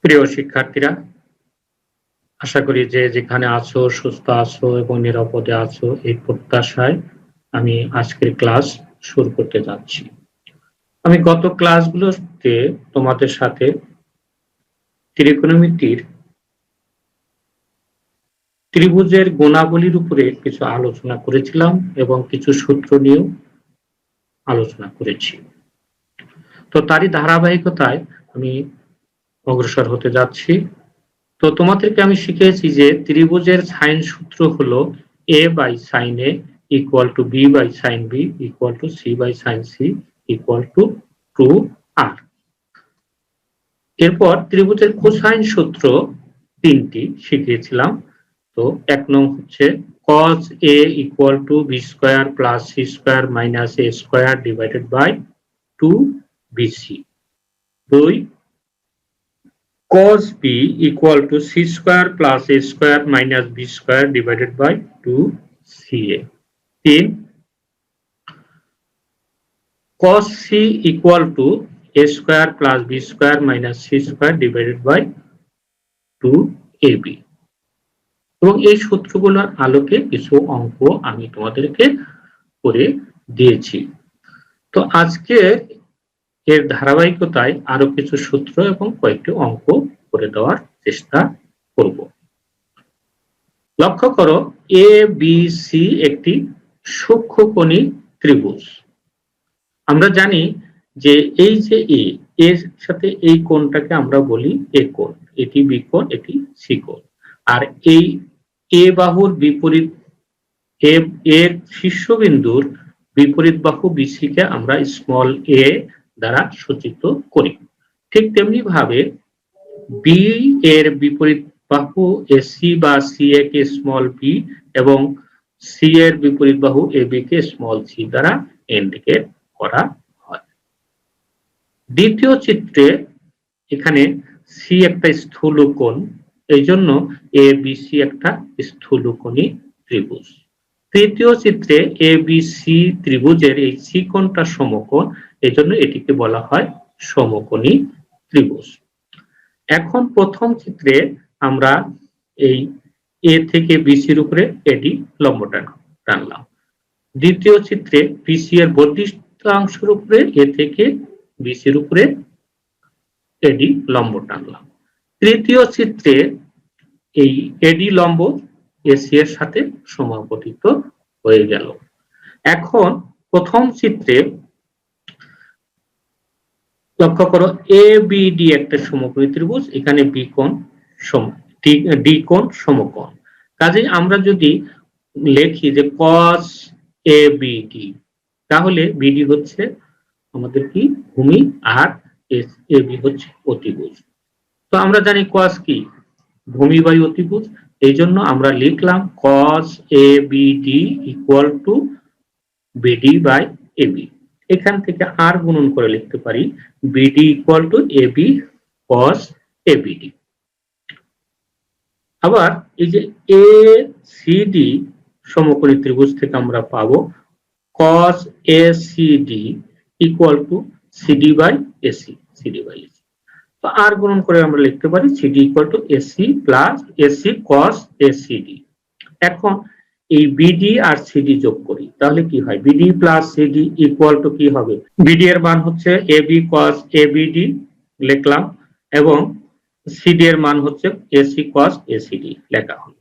প্রিয় শিক্ষার্থীরা, আশা করি যে যেখানে আছো সুস্থ আছো এবং নিরাপদে আছো এই প্রত্যাশায় আমি আজকের ক্লাস শুরু করতে যাচ্ছি। আমি গত ক্লাসগুলোতে তোমাদের সাথে ত্রিকোণমিতির ত্রিভুজের গুণাবলীর উপরে কিছু আলোচনা করেছিলাম এবং কিছু সূত্র নিয়েও আলোচনা করেছি। তো তারই ধারাবাহিকতায় আমি অগ্রসর হতে যাচ্ছি। তো তোমাদেরকে আমি শিখিয়েছি যে ত্রিভুজের সাইন সূত্র হলো a by sine a equal to b by sine b equal to c by sine c equal to 2r। এরপর ত্রিভুজের কোসাইন সূত্র তিনটি শিখিয়েছিলাম। তো এক নং হচ্ছে cos a equal to b square plus c square minus a square divided by 2bc। 2 cos b equal to c square plus a square minus b square divided by 2ca. 3 cos c equal to a square plus b square minus c square divided by 2ab। এবং এই সূত্রগুলোর আলোকে কিছু অঙ্ক আমি তোমাদেরকে করে দিয়েছি। তো আজকে এর ধারাবাহিকতায় আরো কিছু সূত্র এবং কয়েকটি অঙ্ক করে দেওয়ার চেষ্টা করব। লক্ষ্য করো এ বি সি একটি সূক্ষ্মকোণী ত্রিভুজ। আমরা জানি যে এই যে এর সাথে এই কোণটাকে আমরা বলি এ কোণ, এটি বি কোণ, এটি সি কোণ। আর এই এ বাহুর বিপরীত এর শীর্ষবিন্দুর বিপরীত বাহু বিসি কে আমরা স্মল এ দ্বারা সূচিত করি। ঠিক তেমনি ভাবে বি এর বিপরীত বাহু এসি বা সিএ কে স্মল বি এবং সি এর বিপরীত বাহু এবি কে স্মল সি দ্বারা ইন্ডিকেট করা হয়। দ্বিতীয় চিত্রে এখানে সি একটা স্থূলকোণ, এই জন্য এ বি সি একটা স্থূলকোণী ত্রিভুজ। তৃতীয় চিত্রে এ বি সি ত্রিভুজের এই সি কোণটা সমকোণ, এই জন্য এটিকে বলা হয় সমকোণী ত্রিভুজ। এখন প্রথম চিত্রে আমরা এই এ থেকে বিসির উপরে এডি লম্ব টানলাম। দ্বিতীয় চিত্রে বিসি এর বর্ধিষ্ণাংশের উপরে এ থেকে বিসির উপরে এডি লম্ব টানলাম। তৃতীয় চিত্রে এই এডি লম্ব এসি এর সাথে সমাপতিত হয়ে গেল। এখন প্রথম চিত্রে লক্ষ্য করো এ বি ডি একটা সমকোণী ত্রিভুজ, এখানে বি কোণ ডি কোণ সমকোণ। কাজেই আমরা যদি লিখি যে cos এ বি ডি, তাহলে বিডি হচ্ছে আমাদের কি ভূমি আর এ বি হচ্ছে অতিভুজ। তো আমরা জানি cos কি ভূমি বাই অতিভুজ, এই জন্য আমরা লিখলাম cos A B D equal to BD by AB. এখান থেকে আর গুণন করে লিখতে পারি BD equal to AB cos ABD. আবার এই যে এ সিডি সমকোণী ত্রিভুজ থেকে আমরা পাবো cos A CD equal to CD by AC, CD by AC. তো আর গুণন করে আমরা লিখতে পারি CD equal to AC plus AC cos ACD. এখন এই বিডি আর সিডি যোগ করি, তাহলে কি হয় BD plus CD equal to কি হবে, বিডি এর মান হচ্ছে এবি cos এবিডি লিখলাম এবং সিডি এর মান হচ্ছে এসি cos এসিডি লেখা হলো।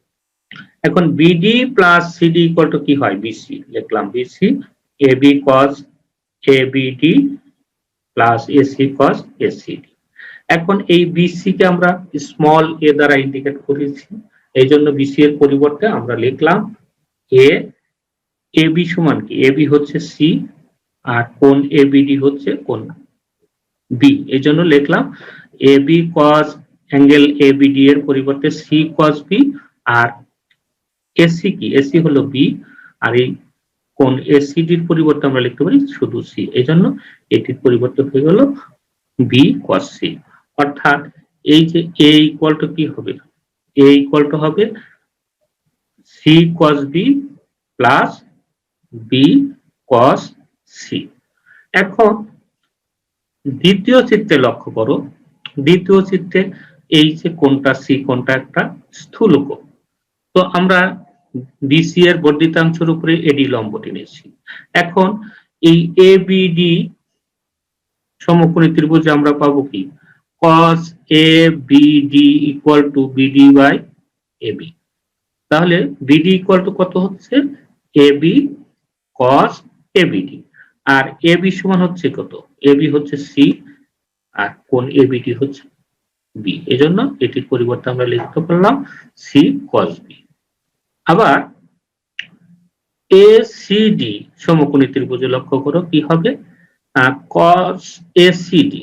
এখন BD plus CD equal to কি হয় বিসি লিখলাম, BC AB cos ABD plus AC cos ACD. এখন এই বিসি কে আমরা স্মল এ দ্বারা ইন্ডিকেট করেছি, এই জন্য বিসি এর পরিবর্তে আমরা লিখলাম এ, এবি সমান কি এবি হচ্ছে সি আর কোণ এবিডি হচ্ছে কোণ বি, এই জন্য লিখলাম এবি cos অ্যাঙ্গেল এবিডি এর পরিবর্তে সি cos বি আর এসি কি এসি হলো বি আর এই কোণ এসিডির পরিবর্তে আমরা লিখতে পারি শুধু সি, এই জন্য এটির পরিবর্তে হয়ে গেল বি cos সি। অর্থাৎ এই যে এ ইকুয়াল টু কি হবে, এ ইকুয়াল টু হবে C cos B plus B cos C. এখন দ্বিতীয় চিত্রে লক্ষ্য করো, দ্বিতীয় চিত্রে এই যে কোণটা সি কোণটা একটা স্থূলক। তো আমরা বিসি এর বর্ধিতাংশের উপরে এডি লম্ব টেনেছি। এখন এই এবিডি সমকোণী ত্রিভুজে আমরা পাবো কি cos ABD equal to BD by AB। তাহলে BD ইকুয়াল টু কত হচ্ছে AB cos ABD, আর AB সমান হচ্ছে কত, AB হচ্ছে C আর কোণ ABD হচ্ছে B। এজন্য এটির পরিবর্তে আমরা লিখতে পারলাম C cos B। আবার ACD সমকোণী ত্রিভুজে লক্ষ্য করো কি হবে cos ACD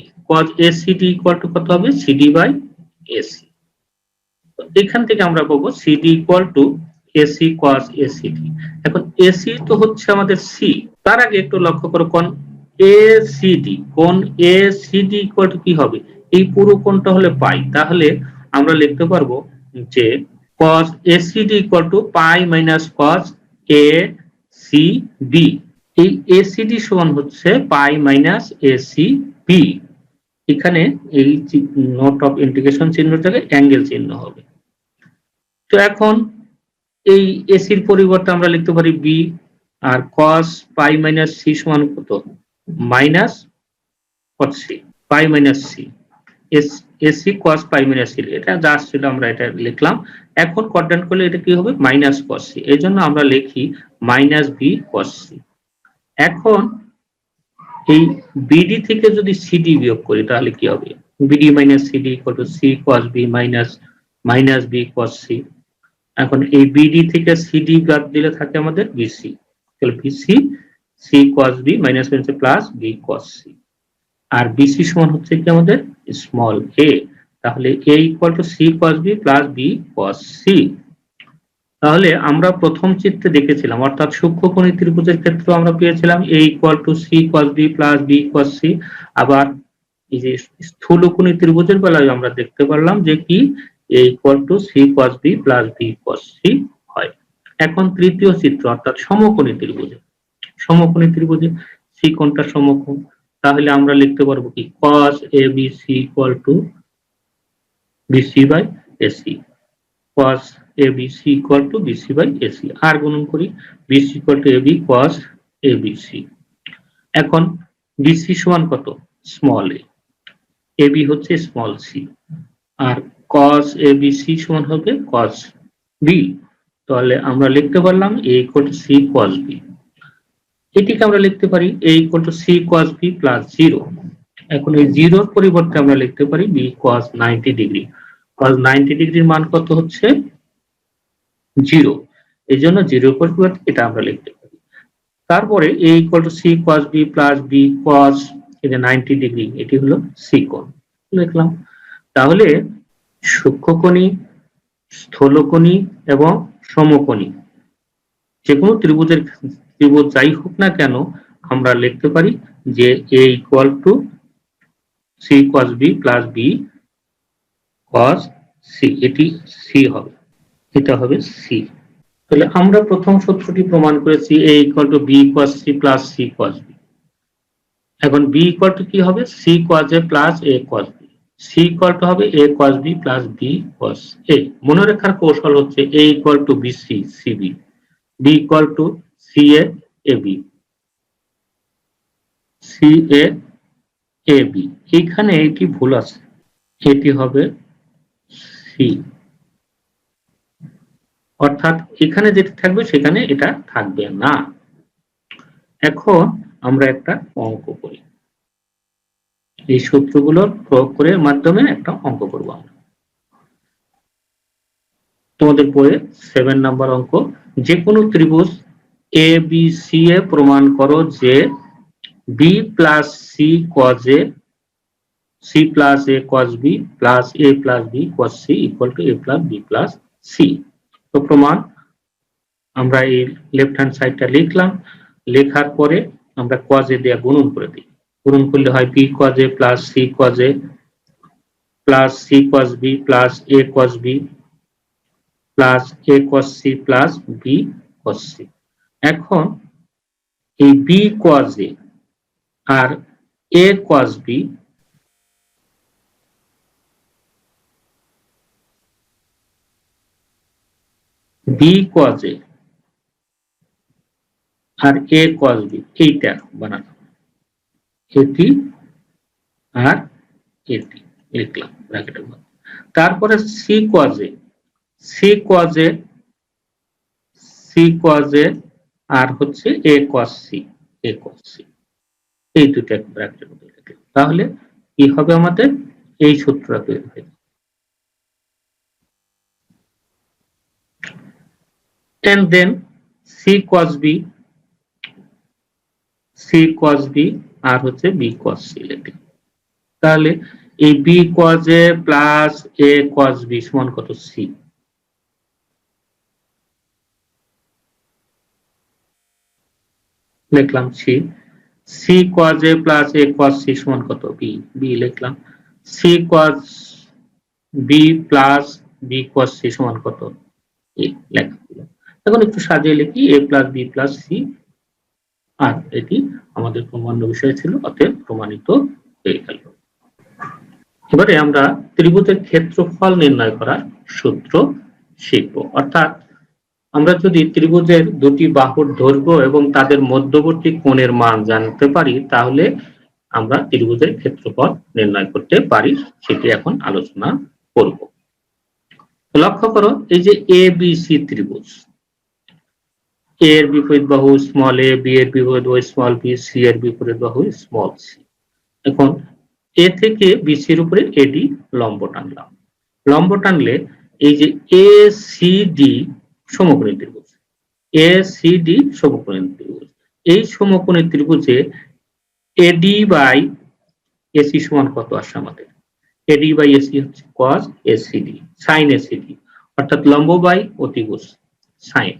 ইকুয়াল টু কত হবে CD বাই AC। এখান থেকে আমরা পাবো CD equal to AC cos ACD। এখন AC তো হচ্ছে আমাদের C, তার আগে একটু লক্ষ্য করো কোণ ACD ইকুয়াল টু কি হবে, এই পুরো কোণটা হলে পাই, তাহলে আমরা লিখতে পারবো যে cos ACD equal to pi minus cos ACB। এই ACD সমান হচ্ছে পাই মাইনাস ACB। এখানে এই নোট অফ ইন্টিগ্রেশন চিহ্নটাকে অ্যাঙ্গেল চিহ্ন হবে। তো এখন এই এসির পরিবর্তে আমরা লিখতে পারি বি, আর cos পাই মাইনাস সি সমান কত মাইনাস cos সি পাই মাইনাস সি এসি cos পাই মাইনাস সি, এটা যা ছিল আমরা এটা লিখলাম। এখন কোয়াড্র্যান্ট করলে এটা কি হবে মাইনাস cos সি, এই জন্য আমরা লিখি মাইনাস বি cos সি। এখন এই বিডি থেকে যদি সিডি বিয়োগ করি তাহলে কি হবে, BD minus CD equal to C cos B minus B cos C. এখন এই বিডি থেকে সিডি বাদ দিলে থাকে আমাদের বিসি, তাহলে BC C cos B minus plus B cos C, আর বিসি সমান হচ্ছে কি আমাদের স্মল এ, তাহলে A equal to C cos B plus B cos C. তাহলে আমরা প্রথম চিত্রে দেখেছিলাম, অর্থাৎ সূক্ষ্মকোণী ত্রিভুজের ক্ষেত্রে আমরা পেয়েছিলাম a equal to C cos B plus B cos C. আবার এই যে স্থূলকোণী ত্রিভুজের বেলায় আমরা দেখতে পারলাম যে কি a equal to C cos B plus B cos C হয়। এখন তৃতীয় চিত্র অর্থাৎ সমকোণী ত্রিভুজে সি কোণটা সমকোণ, তাহলে আমরা লিখতে পারবো কি cos ABC equal to BC by AC, cos ABC equal to BC by AC, আর গুণন করি BC equal to AB cos ABC। এখন BC সমান কত স্মল a, AB হচ্ছে স্মল c, আর cos ABC সমান হবে cos B। তাহলে আমরা লিখতে পারলাম a equal to c cos B। এটিকে আমরা লিখতে পারি a equal to c cos B plus 0। এখন এই জিরোর পরিবর্তে আমরা লিখতে পারি b cos 90 ডিগ্রি। cos 90 ডিগ্রির মান কত হচ্ছে 0, এই জন্য 0 পরিবর্তে এটা আমরা লিখতে পারি। তারপরে a equal to c cos b plus b cos এই যে 90 ডিগ্রি, এটি হলো c কোণ লিখলাম। তাহলে সূক্ষ্মকোণী, স্থূলকোণী এবং সমকোণী যে কোনো ত্রিভুজ যাই হোক না কেন আমরা লিখতে পারি যে a equal to c cos b plus b cos c, এটি c হবে, এটা হবে c। তাহলে আমরা প্রথম সূত্রটি প্রমাণ করেছি a equal to b cos c plus c cos b। এখন b equal to কি হবে c cos a plus a cos b, c equal to হবে a cos b plus b cos a। মনে রাখার কৌশল হচ্ছে a equal to bc cb, b equal to ca ab, ca ab। এখানে এটি ভুল আছে, এটি হবে c, অর্থাৎ এখানে যেটা থাকবে সেখানে এটা থাকবে না। এখন আমরা একটা অঙ্ক করি, এই সূত্রগুলোর প্রয়োগ করে মাধ্যমে একটা অঙ্ক করব আমরা। তোমাদের বইয়ে 7 নাম্বার অঙ্ক, যে কোনো ত্রিভুজ এ বি সি এ প্রমাণ করো যে B plus C cos a, C plus A cos b plus A plus B cos c equal to A plus B plus C. তো প্রমাণ আমরা এই লেফট হ্যান্ড সাইডটা লিখলাম, লেখার পরে আমরা cos a দিয়ে গুণন করে দিই, গুণন করলে হয় b cos a plus c cos a plus c cos b plus a cos b plus a cos c plus b cos c। এখন এই b cos a আর a cos b B cos A আর A cos B, এইটা বানানো, এটি আর এটি লিখলাম ব্র্যাকেটের মধ্যে। তারপরে C cos A, C cos A, C cos A আর হচ্ছে A cos C, A cos C, এই দুটো ব্র্যাকেটের মধ্যে লিখলাম। তাহলে কি হবে আমাদের এই সূত্রটা তৈরি হয়ে যাবে। and then c cos b, c cos b আর হচ্ছে b cos c লিখলাম। তাহলে এই b cos a plus a cos b সমান কত? c। লিখলাম c, c cos a plus a cos c সমান কত? b, b লিখলাম। c cos b plus b cos c সমান কত? a লেখা হলো। এখন একটু সাজিয়ে লিখি a plus b plus c, আর এটি আমাদের প্রমাণ্য বিষয় ছিল, অতএব প্রমাণিত হয়ে গেল। এবারে আমরা ত্রিভুজের ক্ষেত্রফল নির্ণয় করার সূত্র শিখব। অর্থাৎ আমরা যদি ত্রিভুজের দুটি বাহুর দৈর্ঘ্য এবং তাদের মধ্যবর্তী কোণের মান জানতে পারি, তাহলে আমরা ত্রিভুজের ক্ষেত্রফল নির্ণয় করতে পারি, সেটি এখন আলোচনা করব। লক্ষ্য করো, এই যে এ বি সি ত্রিভুজ, এ এর বিপরীত বাহু স্মল এ, বি এর বিপরীত বাহু স্মল বি, সি এর বিপরীত বাহু স্মল সি। এখন এ থেকে বিসি এর উপরে এডি লম্ব টানলাম, লম্ব টানলে এই যে এ সি ডি সমকোণী ত্রিভুজ, এ সি ডি সমকোণী ত্রিভুজ, এই সমকোণী ত্রিভুজে এডি বাই এসি সমান কত আসে আমাদের? এডি বাই এসি হচ্ছে cos এসিডি sin এসিডি, অর্থাৎ লম্ব বাই অতিভুজ sin,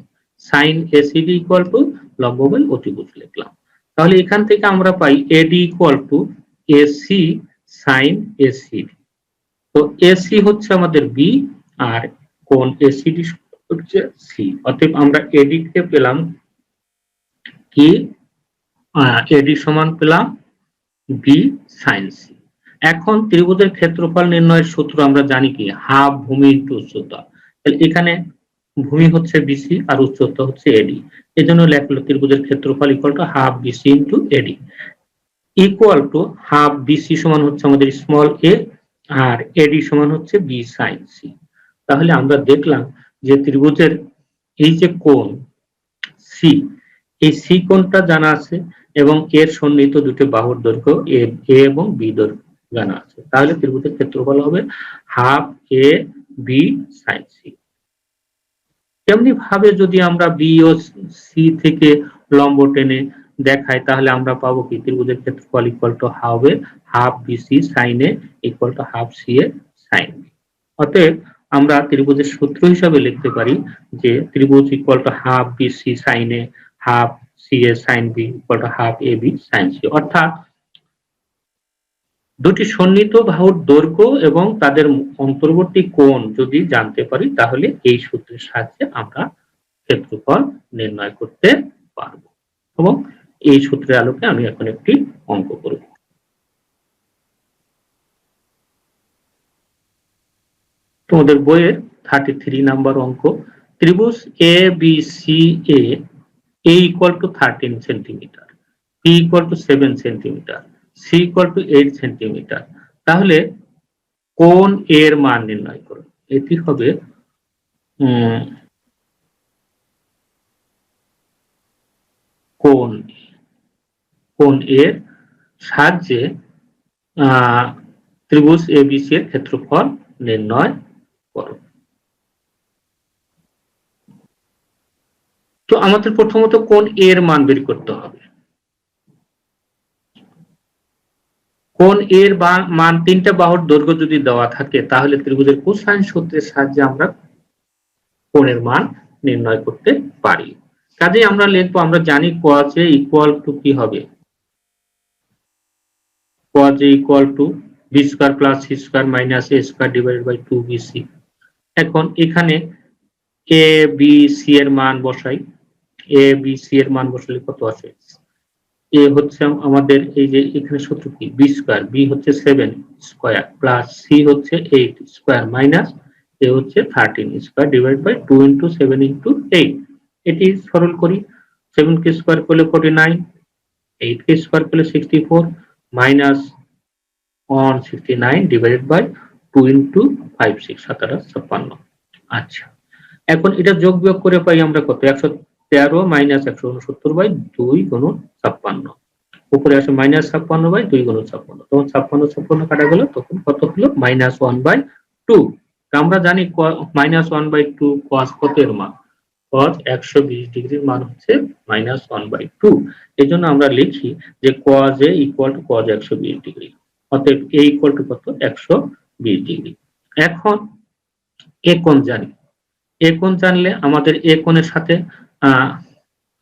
sin ACD equal to লম্ব বাই অতিভুজ লিখলাম। তাহলে এখান থেকে আমরা পাই AD equal to AC sin ACD. তো এসি হচ্ছে আমাদের বি আর কোণ এসিডি হচ্ছে সি, অতএব আমরা এডি কে পেলাম কি? এডি সমান পেলাম বি sin সি। এখন ত্রিভুজের ক্ষেত্রফল নির্ণয়ের সূত্র আমরা জানি কি? হাফ ভূমি ইন্টু উচ্চতা। এখানে ভূমি হচ্ছে বিসি আর উচ্চতা হচ্ছে এডি, এই জন্য লেখলো ত্রিভুজের ক্ষেত্রফল equal to half BC into AD, equal to half BC সমান হচ্ছে আমাদের স্মল এ আর এডি সমান হচ্ছে বি সাইন সি। তাহলে আমরা দেখলাম যে ত্রিভুজের এই যে কোণ সি, এই সি কোণটা জানা আছে এবং এর সন্নিহিত দুটি বাহুর দৈর্ঘ্য এ এবং বি দৈর্ঘ্য জানা আছে। তাহলে ত্রিভুজের ক্ষেত্রফল হবে half A B sine C. তেমনি ভাবে যদি আমরা বি ও সি থেকে লম্ব টেনে দেখাই, তাহলে আমরা পাবো কি? ত্রিভুজের ক্ষেত্রফল ইকুয়াল টু হবে half BC sine A equal to half C A sine B. অতএব আমরা ত্রিভুজের সূত্র হিসাবে লিখতে পারি যে ত্রিভুজ equal to half BC sine A half C A sine B equal to half A B sine C. অর্থাৎ দুটি সন্নিহিত বাহুর দৈর্ঘ্য এবং তাদের অন্তর্বর্তী কোণ যদি জানতে পারি, তাহলে এই সূত্রের সাহায্যে আমরা ক্ষেত্রফল নির্ণয় করতে পারবো। এবং এই সূত্রের আলোকে আমি এখন একটি অঙ্ক করব। তোমাদের বইয়ের 33 নাম্বার অঙ্ক। ত্রিভুজ A B C A equal to 13 centimetre, B equal to 7 centimetre, C equal to 8 centimetre. তাহলে কোণ এর মান নির্ণয় করো। এটি হবে কোণ এর সাহায্যে ত্রিভুজ এবিসি এর ক্ষেত্রফল নির্ণয় করো। তো আমাদের প্রথমত কোণ এর মান বের করতে হবে। কোণ এর মান তিনটা বাহুর দৈর্ঘ্য যদি দেওয়া থাকে, তাহলে ত্রিভুজের কোসাইন সূত্রের সাহায্যে আমরা কোণের মান নির্ণয় করতে পারি। কাজেই আমরা লিখবো, আমরা জানি cos a ইকুয়াল টু কি হবে? cos a equal to b square plus c square minus a square divided by 2bc। এখন এখানে a b c এর মান বসাই, a b c এর মান বসালে কত আসে? a হচ্ছে আমাদের এই যে এখানে সূত্র কি? b স্কয়ার, b হচ্ছে 7 স্কয়ার প্লাস c হচ্ছে 8 স্কয়ার মাইনাস এ হচ্ছে 13 square divide by 2 into 7 into 8। এটি সরল করি। 7 কে স্কয়ার করলে 49, 8 কে স্কয়ার করলে 64 মাইনাস 169 ডিভাইডেড বাই 2 ইনটু 5 6 7 8 56। আচ্ছা, এখন এটা যোগ বিয়োগ করে পাই আমরা কত? 113 মাইনাস 169 বাই 2 গুণন 56। উপরে আসে মাইনাস 56 বাই 2 গুণন 56, তখন 56 56 কাটা গেল, তখন কত হলো? Minus 1 by 2। আমরা জানি মাইনাস 1 বাই 2 cos কত এর মান? cos 120 ডিগ্রির মান হচ্ছে মাইনাস 1 বাই 2। এই জন্য আমরা লিখি যে cos a equal two cos 120 degree, অতএব a ইকুয়াল টু কত? 120 ডিগ্রি। এখন a কোণ জানি, a কোণ জানলে আমাদের a কোণের সাথে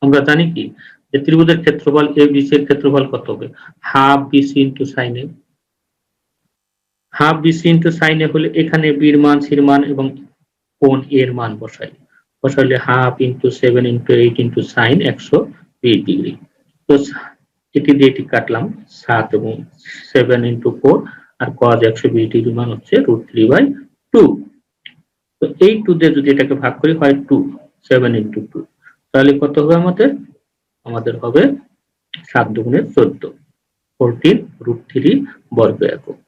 আমরা জানি কি যে ত্রিভুজের ক্ষেত্রফল ABC এর ক্ষেত্রফল কত হবে? Half BC into sin a। Half BC into sin a হলে এখানে b এর মান, c এর মান এবং কোণ a এর মান বসাইলে half into 7 into 8 into sin 120 degree. তো এটি দিয়ে এটি কাটলাম, 7 এবং 7 ইনটু 4, আর cos 120 ডিগ্রি মান হচ্ছে √3/2। তো এই 2 দিয়ে যদি এটাকে ভাগ করি হয় 2, 7 ইনটু 2, তাহলে কত হবে আমাদের? আমাদের হবে 7 দুগুণে 14, 14√3 বর্গ একক,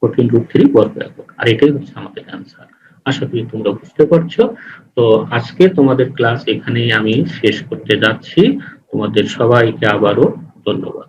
14√3 বর্গ একক। আর এটাই হচ্ছে আমাদের অ্যান্সার। আশা করি তোমরা বুঝতে পারছো। তো আজকে তোমাদের ক্লাস এখানেই আমি শেষ করতে যাচ্ছি। তোমাদের সবাইকে আবারও ধন্যবাদ।